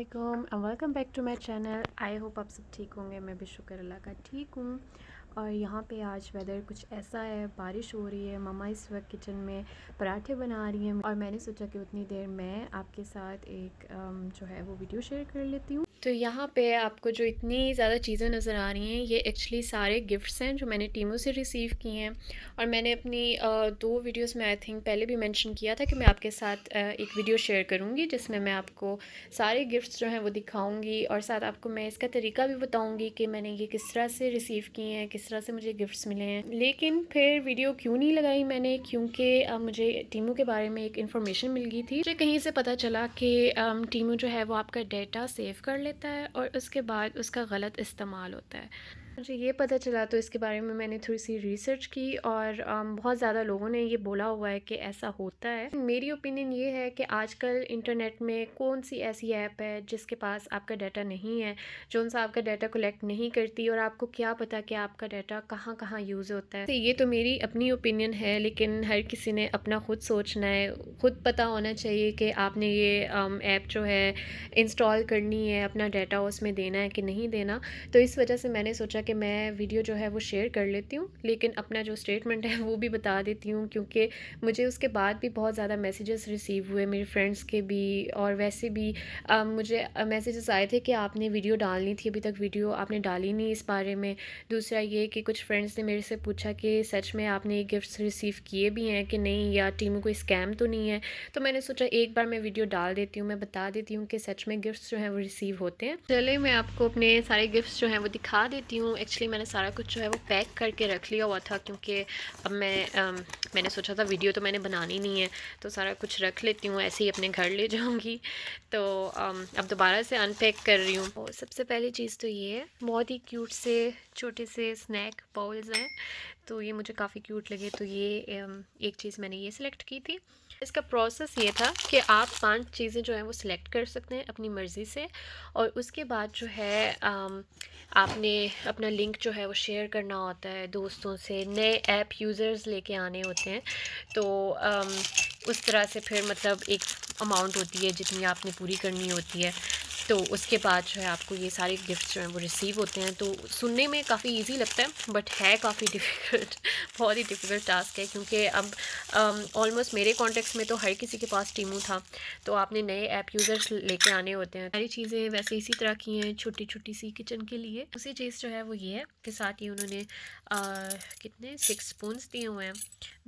अस्सलाम and welcome back to my channel. I hope आप सब ठीक होंगे। मैं भी शुक्र अल्लाह का ठीक हूँ। और यहाँ पे आज वेदर कुछ ऐसा है, बारिश हो रही है। मम्मा इस वक्त किचन में पराठे बना रही हैं और मैंने सोचा कि उतनी देर मैं आपके साथ एक जो है वो वीडियो शेयर कर लेती हूँ। तो यहाँ पे आपको जो इतनी ज़्यादा चीज़ें नज़र आ रही हैं, ये एक्चुअली सारे गिफ्ट्स हैं जो मैंने टीमों से रिसीव किए हैं। और मैंने अपनी 2 वीडियोस में आई थिंक पहले भी मेंशन किया था कि मैं आपके साथ एक वीडियो शेयर करूँगी जिसमें मैं आपको सारे गिफ्ट्स जो हैं वो दिखाऊंगी और साथ आपको मैं इसका तरीका भी बताऊंगी कि मैंने ये किस तरह से रिसीव किए हैं, किस तरह से मुझे गिफ्ट्स मिले हैं। लेकिन फिर वीडियो क्यों नहीं लगाई मैंने, क्योंकि मुझे टीमों के बारे में एक इन्फॉर्मेशन मिल गई थी। मुझे कहीं से पता चला कि टीमों जो है वो आपका डेटा सेव कर लेता है और उसके बाद उसका गलत इस्तेमाल होता है। मुझे ये पता चला तो इसके बारे में मैंने थोड़ी सी रिसर्च की और बहुत ज़्यादा लोगों ने ये बोला हुआ है कि ऐसा होता है। मेरी ओपिनियन ये है कि आजकल इंटरनेट में कौन सी ऐसी ऐप है जिसके पास आपका डाटा नहीं है, जो उनसे आपका डाटा कलेक्ट नहीं करती और आपको क्या पता कि आपका डाटा कहाँ कहाँ यूज़ होता है। तो ये तो मेरी अपनी ओपिनियन है, लेकिन हर किसी ने अपना खुद सोचना है, खुद पता होना चाहिए कि आपने ये ऐप जो है इंस्टॉल करनी है, अपना डाटा उसमें देना है कि नहीं देना। तो इस वजह से मैंने सोचा कि मैं वीडियो जो है वो शेयर कर लेती हूँ, लेकिन अपना जो स्टेटमेंट है वो भी बता देती हूँ, क्योंकि मुझे उसके बाद भी बहुत ज़्यादा मैसेजेस रिसीव हुए मेरे फ्रेंड्स के भी, और वैसे भी मुझे मैसेजेस आए थे कि आपने वीडियो डालनी थी, अभी तक वीडियो आपने डाली नहीं इस बारे में। दूसरा ये कि कुछ फ्रेंड्स ने मेरे से पूछा कि सच में आपने ये गिफ्ट्स रिसीव किए भी हैं कि नहीं, या टीम में कोई स्कैम तो नहीं है। तो मैंने सोचा एक बार मैं वीडियो डाल देती हूँ, मैं बता देती हूँ कि सच में गिफ्ट्स जो हैं वो रिसीव होते हैं। चले मैं आपको अपने सारे गिफ्ट्स जो हैं वो दिखा देती हूँ। एक्चुअली मैंने सारा कुछ जो है वो पैक करके रख लिया हुआ था, क्योंकि अब मैंने सोचा था वीडियो तो मैंने बनानी नहीं है, तो सारा कुछ रख लेती हूँ, ऐसे ही अपने घर ले जाऊँगी। तो अब दोबारा से अनपैक कर रही हूँ। और सबसे पहली चीज़ तो ये है, बहुत ही क्यूट से छोटे से स्नैक बाउल्स हैं, तो ये मुझे काफ़ी क्यूट लगे, तो ये एक चीज़ मैंने ये सिलेक्ट की थी। इसका प्रोसेस ये था कि आप 5 चीज़ें जो हैं वो सिलेक्ट कर सकते हैं अपनी मर्ज़ी से, और उसके बाद जो है आपने अपना लिंक जो है वो शेयर करना होता है दोस्तों से। नए ऐप यूज़र्स लेके आने होते हैं, तो उस तरह से फिर मतलब एक अमाउंट होती है जितनी आपने पूरी करनी होती है, तो उसके बाद जो है आपको ये सारे गिफ्ट्स जो हैं वो रिसीव होते हैं। तो सुनने में काफ़ी इजी लगता है, बट है काफ़ी डिफ़िकल्ट बहुत ही डिफ़िकल्ट टास्क है, क्योंकि अब ऑलमोस्ट मेरे कॉन्टेक्स्ट में तो हर किसी के पास टीमू था, तो आपने नए ऐप यूज़र्स लेके आने होते हैं। सारी चीज़ें वैसे इसी तरह की हैं, छोटी छोटी सी किचन के लिए। दूसरी चीज़ जो है वो ये है कि साथ ही उन्होंने कितने 6 स्पून्स दिए हुए हैं,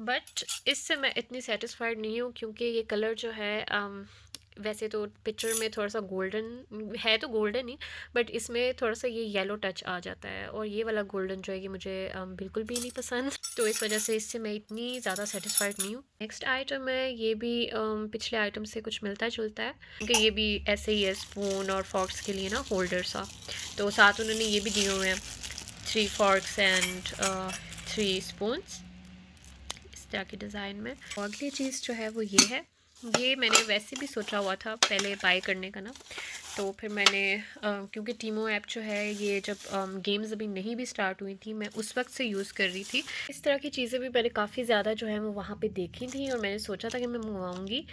बट इससे मैं इतनी सेटिस्फाइड नहीं हूँ, क्योंकि ये कलर जो है वैसे तो पिक्चर में थोड़ा सा गोल्डन है, तो गोल्डन ही, बट इसमें थोड़ा सा ये येलो टच आ जाता है, और ये वाला गोल्डन जो है ये मुझे बिल्कुल भी नहीं पसंद, तो इस वजह से इससे मैं इतनी ज़्यादा सेटिस्फाइड नहीं हूँ। नेक्स्ट आइटम है, ये भी पिछले आइटम से कुछ मिलता जुलता है, क्योंकि ये भी ऐसे ही है, स्पून और फॉर्क्स के लिए ना होल्डर सा। तो साथ उन्होंने ये भी दिए हुए हैं 3 फॉर्क्स एंड 3 स्पून्स इस तरह के डिज़ाइन में। और अगली चीज़ जो है वो ये है, ये मैंने वैसे भी सोचा हुआ था पहले बाय करने का ना, तो फिर मैंने क्योंकि टीमो ऐप जो है ये जब गेम्स अभी नहीं भी स्टार्ट हुई थी, मैं उस वक्त से यूज़ कर रही थी। इस तरह की चीज़ें भी मैंने काफ़ी ज़्यादा जो है वो वहाँ पे देखी थी, और मैंने सोचा था कि मैं मंगवाऊँगी,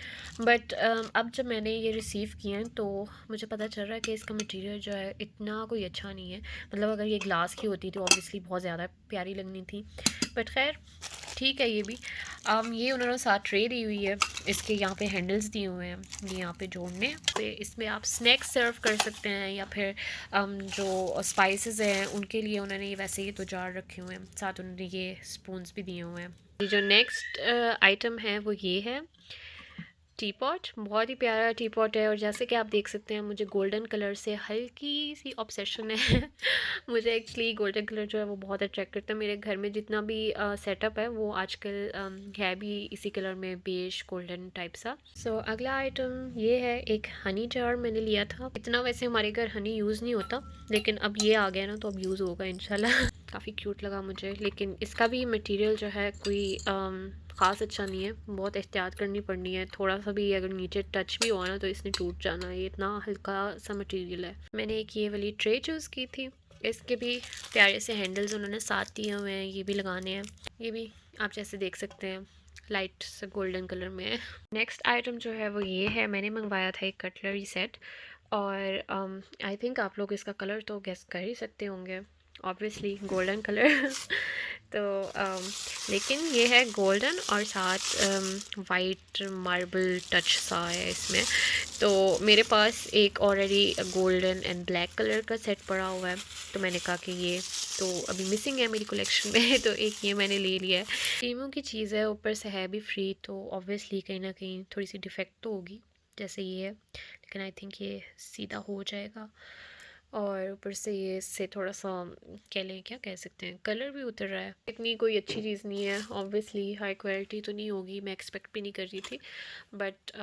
बट अब जब मैंने ये रिसीव किए हैं तो मुझे पता चल रहा है कि इसका मटेरियल जो है इतना कोई अच्छा नहीं है। मतलब अगर ये ग्लास की होती तो ऑब्वियसली बहुत ज़्यादा प्यारी लगनी थी, बट खैर ठीक है। ये भी ये उन्होंने साथ ट्रे दी हुई है, इसके यहाँ पे हैंडल्स दिए हुए हैं, ये यहाँ पे जोड़ने पे, इसमें आप स्नैक्स सर्व कर सकते हैं, या फिर जो स्पाइसेस हैं उनके लिए उन्होंने ये वैसे ही तो जार रखे हुए हैं, साथ उन्होंने ये स्पून्स भी दिए हुए हैं। ये जो नेक्स्ट आइटम है वो ये है टी पॉट। बहुत ही प्यारा टी पॉट है, और जैसे कि आप देख सकते हैं मुझे गोल्डन कलर से हल्की सी ऑब्सेशन है मुझे एक्चुअली गोल्डन कलर जो है वो बहुत अट्रैक्ट करता है। मेरे घर में जितना भी सेटअप है वो आजकल है भी इसी कलर में, बेज गोल्डन टाइप सा। सो अगला आइटम ये है, एक हनी जार मैंने लिया था। इतना वैसे हमारे घर हनी यूज़ नहीं होता, लेकिन अब ये आ गया ना तो अब यूज़ होगा इंशाल्लाह काफ़ी क्यूट लगा मुझे, लेकिन इसका भी मटेरियल जो है कोई ख़ास अच्छा नहीं है, बहुत एहतियात करनी पड़नी है। थोड़ा सा भी अगर नीचे टच भी हुआ ना तो इसने टूट जाना है, ये इतना हल्का सा मटेरियल है। मैंने एक ये वाली ट्रे चूज़ की थी, इसके भी प्यारे से हैंडल्स उन्होंने साथ दिए हुए हैं, ये भी लगाने हैं। ये भी आप जैसे देख सकते हैं लाइट से गोल्डन कलर में है। नेक्स्ट आइटम जो है वो ये है, मैंने मंगवाया था एक कटलरी सेट, और आई थिंक आप लोग इसका कलर तो गेस कर ही सकते होंगे, ऑब्वियसली गोल्डन कलर। तो लेकिन ये है गोल्डन और साथ वाइट मार्बल टच सा है इसमें। तो मेरे पास एक already golden and black colour का सेट पड़ा हुआ है, तो मैंने कहा कि ये तो अभी मिसिंग है मेरी कलेक्शन में, तो एक ये मैंने ले लिया है। टीमों की चीज़ है, ऊपर से है भी फ्री, तो ऑब्वियसली कहीं ना कहीं थोड़ी सी डिफेक्ट तो होगी जैसे ये है, लेकिन आई थिंक ये सीधा हो जाएगा। और ऊपर से ये इससे थोड़ा सा कह लें, क्या कह सकते हैं, कलर भी उतर रहा है। इतनी कोई अच्छी चीज़ नहीं है, ऑब्वियसली हाई क्वालिटी तो नहीं होगी, मैं एक्सपेक्ट भी नहीं कर रही थी, बट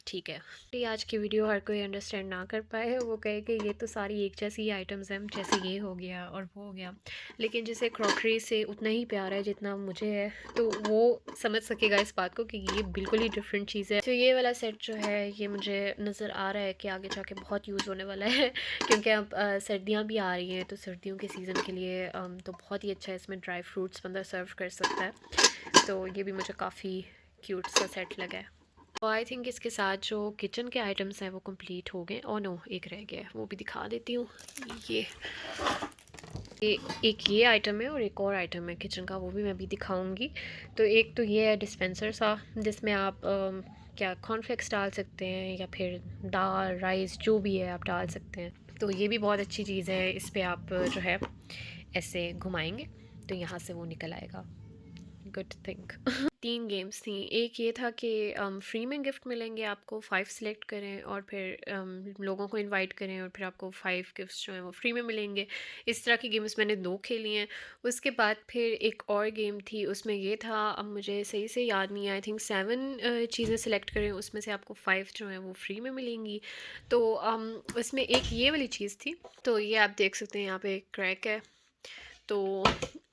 ठीक है। ये आज की वीडियो हर कोई अंडरस्टैंड ना कर पाए, वो कहे कि ये तो सारी एक जैसी आइटम्स हैं, जैसे ये हो गया और वो हो गया, लेकिन जिसे क्रॉकरी से उतना ही प्यार है जितना मुझे है, तो वो समझ सकेगा इस बात को कि ये बिल्कुल ही डिफरेंट चीज़ है। तो ये वाला सेट जो है ये मुझे नज़र आ रहा है कि आगे जाके बहुत यूज़ होने वाला है, क्योंकि अब सर्दियाँ भी आ रही हैं, तो सर्दियों के सीज़न के लिए तो बहुत ही अच्छा है, इसमें ड्राई फ्रूट्स बंदा सर्व कर सकता है। तो ये भी मुझे काफ़ी क्यूट सा सेट लगा है। तो आई थिंक इसके साथ जो किचन के आइटम्स हैं वो कंप्लीट हो गए। और नो, एक रह गया है, वो भी दिखा देती हूँ। ये एक ये आइटम है और एक और आइटम है किचन का, वो भी मैं भी दिखाऊंगी। तो एक तो ये है डिस्पेंसर सा, जिसमें आप क्या कॉर्नफ्लेक्स डाल सकते हैं या फिर दाल राइस जो भी है आप डाल सकते हैं। तो ये भी बहुत अच्छी चीज़ है, इस पर आप जो है ऐसे घुमाएंगे तो यहाँ से वो निकल आएगा। Good think. 3 गेम्स थी। एक ये था कि फ्री में गिफ्ट मिलेंगे आपको, 5 सेलेक्ट करें और फिर लोगों को इनवाइट करें और फिर आपको 5 गिफ्ट्स जो हैं वो फ्री में मिलेंगे। इस तरह की गेम्स मैंने 2 खेली हैं। उसके बाद फिर एक और गेम थी, उसमें ये था, अब मुझे सही से याद नहीं है, आई थिंक 7 चीज़ें सेलेक्ट करें, उसमें से आपको 5 जो हैं वो फ्री में मिलेंगी। तो उसमें एक ये वाली चीज़ थी। तो ये आप देख सकते हैं यहाँ पे क्रैक है, तो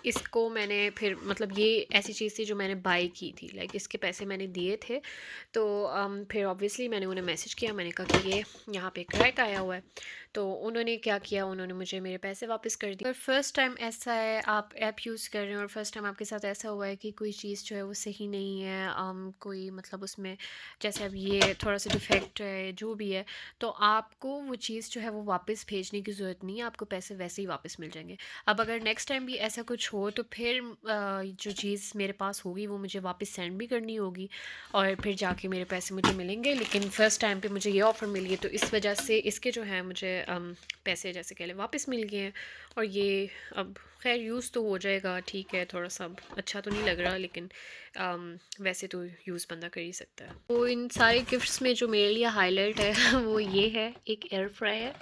इसको मैंने फिर मतलब ये ऐसी चीज़ थी जो मैंने बाय की थी, लाइक इसके पैसे मैंने दिए थे। तो फिर ऑब्वियसली मैंने उन्हें मैसेज किया, मैंने कहा कि ये यहाँ पे क्रैक आया हुआ है। तो उन्होंने क्या किया, उन्होंने मुझे मेरे पैसे वापस कर दिए। पर फर्स्ट टाइम ऐसा है, आप ऐप यूज़ कर रहे हैं और फर्स्ट टाइम आपके साथ ऐसा हुआ है कि कोई चीज़ जो है वो सही नहीं है, कोई मतलब उसमें जैसे अब ये थोड़ा सा डिफेक्ट है जो भी है, तो आपको वो चीज़ जो है वो वापस भेजने की ज़रूरत नहीं है, आपको पैसे वैसे ही वापस मिल जाएंगे। अब अगर नेक्स्ट टाइम भी ऐसा कुछ हो तो फिर जो चीज़ मेरे पास होगी वो मुझे वापस सेंड भी करनी होगी और फिर जाके मेरे पैसे मुझे मिलेंगे। लेकिन फ़र्स्ट टाइम पे मुझे ये ऑफ़र मिली है, तो इस वजह से इसके जो है मुझे पैसे जैसे कह लें वापस मिल गए हैं। और ये अब खैर यूज़ तो हो जाएगा, ठीक है, थोड़ा सा अच्छा तो नहीं लग रहा, लेकिन वैसे तो यूज़ बंदा कर ही सकता है। तो इन सारे गिफ्ट्स में जो मेरे लिए हाईलाइट है वो ये है, एक एयर फ्रायर।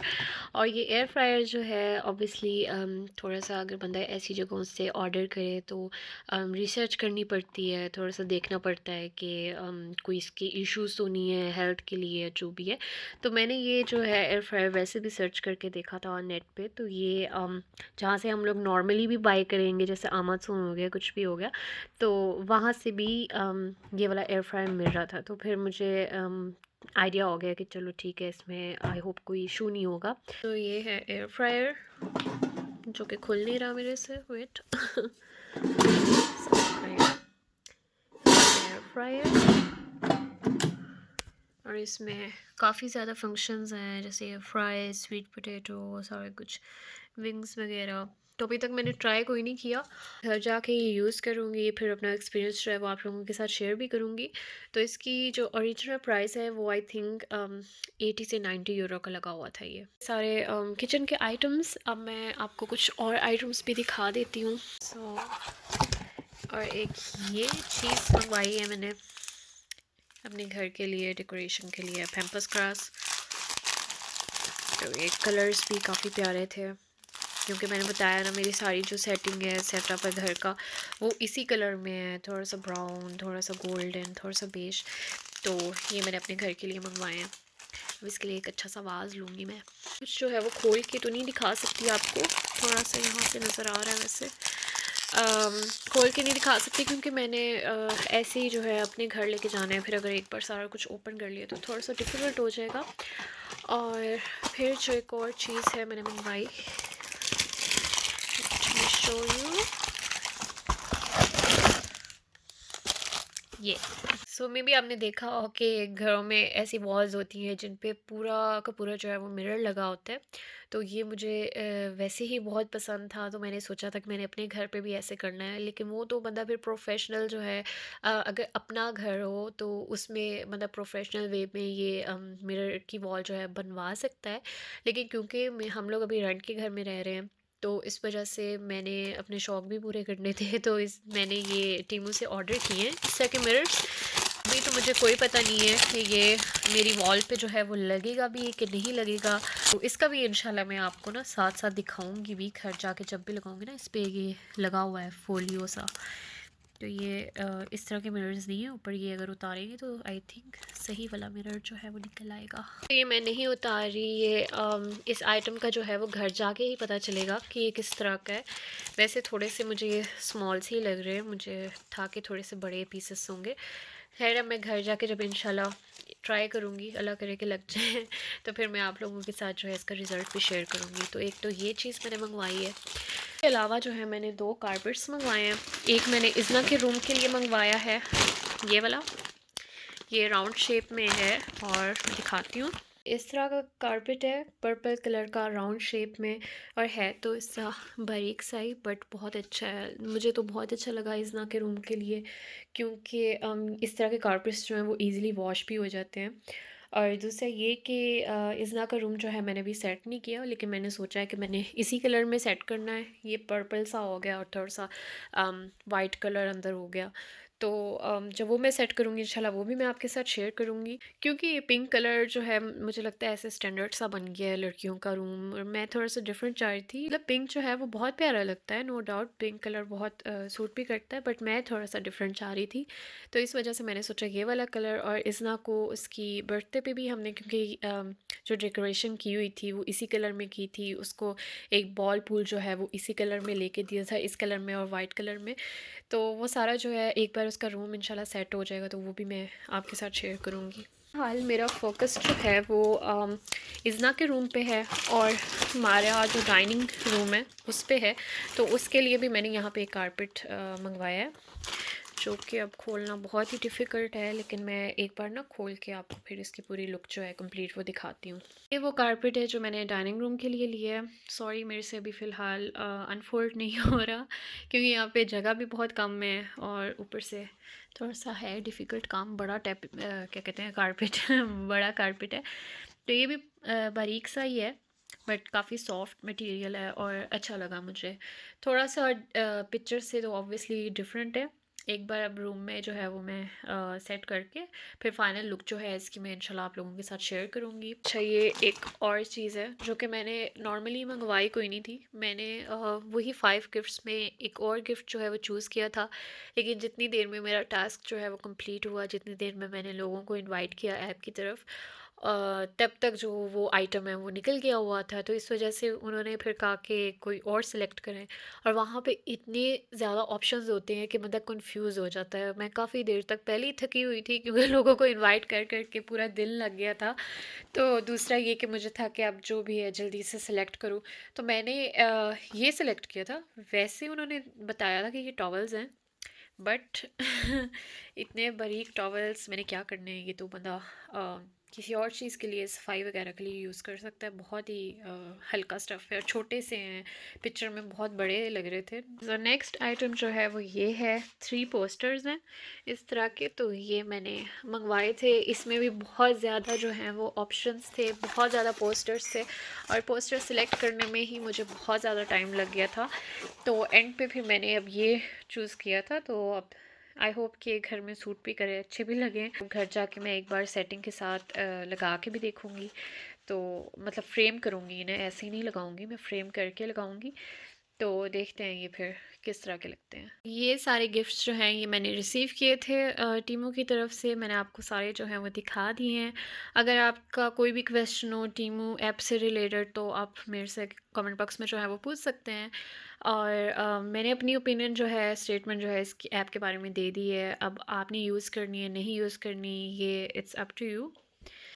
और ये एयर फ्रायर जो है ऑब्वियसली थोड़ा सा अगर बंदा ऐसी जगहों से ऑर्डर करे तो रिसर्च करनी पड़ती है, थोड़ा सा देखना पड़ता है कि कोई इसके इश्यूज़ तो नहीं है हेल्थ के लिए जो भी है। तो मैंने ये जो है एयर फ्रायर वैसे भी सर्च करके देखा था नेट पे, तो ये जहाँ से हम लोग नॉर्मली भी बाय करेंगे, जैसे अमेज़न हो गया, कुछ भी हो गया, तो वहाँ से भी ये वाला एयर फ्रायर मिल रहा था। तो फिर मुझे आइडिया हो गया कि चलो ठीक है, इसमें आई होप कोई इशू नहीं होगा। तो ये है एयर फ्रायर जो कि खुल नहीं रहा मेरे से, वेट। एयर फ्रायर, और इसमें काफ़ी ज़्यादा फंक्शंस हैं, जैसे फ्राई, स्वीट पोटैटो, सारा कुछ, विंग्स वगैरह। तो अभी तक मैंने ट्राई कोई नहीं किया, घर जाके ये यूज़ करूँगी, फिर अपना एक्सपीरियंस जो है वो आप लोगों के साथ शेयर भी करूँगी। तो इसकी जो ओरिजिनल प्राइस है वो आई थिंक 80 से 90 यूरो का लगा हुआ था ये सारे किचन के आइटम्स। अब मैं आपको कुछ और आइटम्स भी दिखा देती हूँ। और एक ये चीज़ मंगवाई है मैंने अपने घर के लिए, डेकोरेशन के लिए, पैम्पर्स ग्रास। तो ये कलर्स भी काफ़ी प्यारे थे, क्योंकि मैंने बताया ना मेरी सारी जो सेटिंग है, सेटअप है घर का, वो इसी कलर में है, थोड़ा सा ब्राउन, थोड़ा सा गोल्डन, थोड़ा सा बेज। तो ये मैंने अपने घर के लिए मंगवाए हैं। अब इसके लिए एक अच्छा सा वाज़ लूँगी मैं। कुछ जो है वो खोल के तो नहीं दिखा सकती आपको, थोड़ा सा यहाँ से नज़र आ रहा है वैसे, खोल के नहीं दिखा सकती क्योंकि मैंने ऐसे ही जो है अपने घर लेके जाना है, फिर अगर एक बार सारा कुछ ओपन कर लिया तो थोड़ा सा डिफ़िकल्ट हो जाएगा। और फिर जो एक और चीज़ है मैंने मंगवाई, शो यू ये। सो मे बी आपने देखा हो कि घरों में ऐसी वॉल्स होती हैं जिन पे पूरा का पूरा जो है वो मिरर लगा होता है। तो ये मुझे वैसे ही बहुत पसंद था, तो मैंने सोचा था कि मैंने अपने घर पे भी ऐसे करना है। लेकिन वो तो बंदा फिर प्रोफेशनल जो है, अगर अपना घर हो तो उसमें मतलब प्रोफेशनल वे में ये मिरर की वॉल जो है बनवा सकता है। लेकिन क्योंकि हम लोग अभी रेंट के घर में रह रहे हैं, तो इस वजह से मैंने अपने शौक भी पूरे करने थे, तो इस मैंने ये टीमू से ऑर्डर किए हैं इस तरह के मिरर्स। अभी तो मुझे कोई पता नहीं है कि ये मेरी वॉल पे जो है वो लगेगा भी कि नहीं लगेगा। तो इसका भी इंशाल्लाह मैं आपको ना साथ साथ दिखाऊंगी भी, घर जाके जब भी लगाऊंगी ना। इस पे ये लगा हुआ है फोलियो सा। तो ये इस तरह के मिरर्स नहीं है, ऊपर ये अगर उतारेंगे तो आई थिंक सही वाला मिरर जो है वो निकल आएगा। तो ये मैं नहीं उतार रही, ये इस आइटम का जो है वो घर जाके ही पता चलेगा कि ये किस तरह का है। वैसे थोड़े से मुझे ये स्मॉल से ही लग रहे हैं, मुझे था कि थोड़े से बड़े पीसेस होंगे। खैर अब मैं घर जाके जब इंशाल्लाह ट्राई करूँगी, अल्लाह करे कि लग जाए तो फिर मैं आप लोगों के साथ जो है इसका रिज़ल्ट भी शेयर करूँगी। तो एक तो ये चीज़ मैंने मंगवाई है। इसके अलावा जो है मैंने 2 कारपेट्स मंगवाए हैं। एक मैंने इज़ना के रूम के लिए मंगवाया है, ये वाला। ये राउंड शेप में है और मैं दिखाती हूँ। इस तरह का कारपेट है, पर्पल कलर का राउंड शेप में, और है तो इसका बारीक सा ही, बट बहुत अच्छा है। मुझे तो बहुत अच्छा लगा इज़ना के रूम के लिए, क्योंकि इस तरह के कारपेट्स जो हैं वो ईज़िली वॉश भी हो जाते हैं। और दूसरा ये कि इज़ना का रूम जो है मैंने अभी सेट नहीं किया, लेकिन मैंने सोचा है कि मैंने इसी कलर में सेट करना है। ये पर्पल सा हो गया और थोड़ा सा वाइट कलर अंदर हो गया। तो जब वो मैं सेट करूँगी इंशाल्लाह वो भी मैं आपके साथ शेयर करूँगी, क्योंकि ये पिंक कलर जो है मुझे लगता है ऐसे स्टैंडर्ड सा बन गया है लड़कियों का रूम, और मैं थोड़ा सा डिफरेंट चाह रही थी। मतलब पिंक जो है वो बहुत प्यारा लगता है, नो डाउट पिंक कलर बहुत सूट भी करता है, बट मैं थोड़ा सा डिफरेंट चाह रही थी। तो इस वजह से मैंने सोचा ये वाला कलर। और इज़ना को उसकी बर्थडे पे भी हमने, क्योंकि जो डेकोरेशन की हुई थी वो इसी कलर में की थी, उसको एक बॉल पूल जो है वो इसी कलर में लेके दिया था, इस कलर में और वाइट कलर में। तो वो सारा जो है एक बार उसका रूम इंशाल्लाह सेट हो जाएगा तो वो भी मैं आपके साथ शेयर करूँगी। हाल मेरा फोकस जो है वो इज़ना के रूम पे है, और हमारा जो डाइनिंग रूम है उस पे है। तो उसके लिए भी मैंने यहाँ पे एक कारपेट मंगवाया है, जो कि अब खोलना बहुत ही डिफ़िकल्ट है, लेकिन मैं एक बार ना खोल के आपको फिर इसकी पूरी लुक जो है कंप्लीट वो दिखाती हूँ। ये वो कारपेट है जो मैंने डाइनिंग रूम के लिए लिया है। सॉरी मेरे से अभी फ़िलहाल अनफोल्ड नहीं हो रहा, क्योंकि यहाँ पे जगह भी बहुत कम है, और ऊपर से थोड़ा सा है डिफ़िकल्ट काम। बड़ा क्या कहते हैं कारपेट बड़ा कारपेट है। तो ये भी बारीक सा ही है, बट काफ़ी सॉफ्ट मटेरियल है और अच्छा लगा मुझे। थोड़ा सा पिक्चर से तो ऑब्वियसली डिफरेंट है। एक बार अब रूम में जो है वो मैं सेट करके फिर फाइनल लुक जो है इसकी मैं इंशाल्लाह आप लोगों के साथ शेयर करूँगी। अच्छा ये एक और चीज़ है जो कि मैंने नॉर्मली मंगवाई कोई नहीं थी। मैंने वही 5 गिफ्ट्स में एक और गिफ्ट जो है वो चूज़ किया था, लेकिन जितनी देर में मेरा टास्क जो है वो कंप्लीट हुआ, जितनी देर में मैंने लोगों को इनवाइट किया ऐप की तरफ, तब तक जो वो आइटम है वो निकल गया हुआ था। तो इस वजह से उन्होंने फिर कहा कि कोई और सिलेक्ट करें, और वहाँ पे इतने ज़्यादा ऑप्शंस होते हैं कि मतलब कंफ्यूज हो जाता है। मैं काफ़ी देर तक पहले ही थकी हुई थी, क्योंकि लोगों को इनवाइट कर कर के पूरा दिन लग गया था। तो दूसरा ये कि मुझे था कि अब जो भी है जल्दी से सिलेक्ट करूँ। तो मैंने ये सिलेक्ट किया था। वैसे उन्होंने बताया था कि ये टॉवल्स हैं, बट इतने बारीक टॉवल्स मैंने क्या करने हैं। ये तो बंदा किसी और चीज़ के लिए, सफाई वगैरह के लिए यूज़ कर सकता है। बहुत ही हल्का स्टफ़ है और छोटे से हैं, पिक्चर में बहुत बड़े लग रहे थे। तो नेक्स्ट आइटम जो है वो ये है, 3 पोस्टर्स हैं इस तरह के। तो ये मैंने मंगवाए थे। इसमें भी बहुत ज़्यादा जो हैं वो ऑप्शंस थे, बहुत ज़्यादा पोस्टर्स थे, और पोस्टर सिलेक्ट करने में ही मुझे बहुत ज़्यादा टाइम लग गया था। तो एंड पे फिर मैंने अब ये चूज़ किया था। तो अब आई होप कि घर में सूट भी करे, अच्छे भी लगें। घर जाके मैं एक बार सेटिंग के साथ लगा के भी देखूँगी। तो मतलब फ्रेम करूँगी इन्हें, ऐसे ही नहीं लगाऊँगी, मैं फ्रेम करके लगाऊँगी। तो देखते हैं ये फिर किस तरह के लगते हैं। ये सारे गिफ्ट्स जो हैं ये मैंने रिसीव किए थे टीमों की तरफ से। मैंने आपको सारे जो हैं वो दिखा दिए हैं। अगर आपका कोई भी क्वेश्चन हो टीमू ऐप से रिलेटेड, तो आप मेरे से कमेंट बॉक्स में जो है वो पूछ सकते हैं। और मैंने अपनी ओपिनियन जो है, स्टेटमेंट जो है इसकी ऐप के बारे में दे दी है। अब आपने यूज़ करनी है नहीं यूज़ करनी, ये इट्स अप टू यू।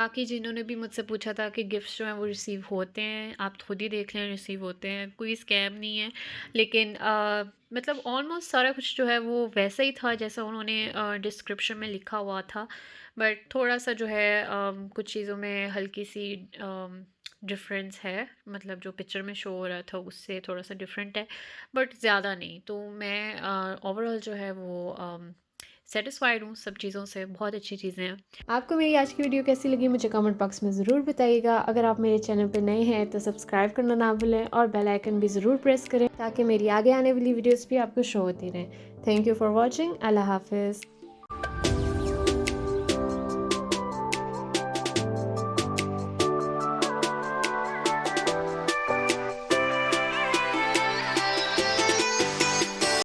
बाकी जिन्होंने भी मुझसे पूछा था कि गिफ्ट्स जो हैं वो रिसीव होते हैं, आप खुद ही देख लें, रिसीव होते हैं, कोई स्कैम नहीं है। लेकिन मतलब ऑलमोस्ट सारा कुछ जो है वो वैसा ही था जैसा उन्होंने डिस्क्रिप्शन में लिखा हुआ था। बट थोड़ा सा जो है कुछ चीज़ों में हल्की सी डिफरेंस है, मतलब जो पिक्चर में शो हो रहा था उससे थोड़ा सा डिफरेंट है, बट ज़्यादा नहीं। तो मैं ओवरऑल जो है वो सेटिस्फाइड हूँ सब चीज़ों से, बहुत अच्छी चीज़ें हैं। आपको मेरी आज की वीडियो कैसी लगी मुझे कमेंट बॉक्स में ज़रूर बताइएगा। अगर आप मेरे चैनल पे नए हैं तो सब्सक्राइब करना ना भूलें और बेल आइकन भी ज़रूर प्रेस करें ताकि मेरी आगे आने वाली वीडियोस भी आपको शो होती रहें। Thank you for watching. अल्लाह हाफिज़।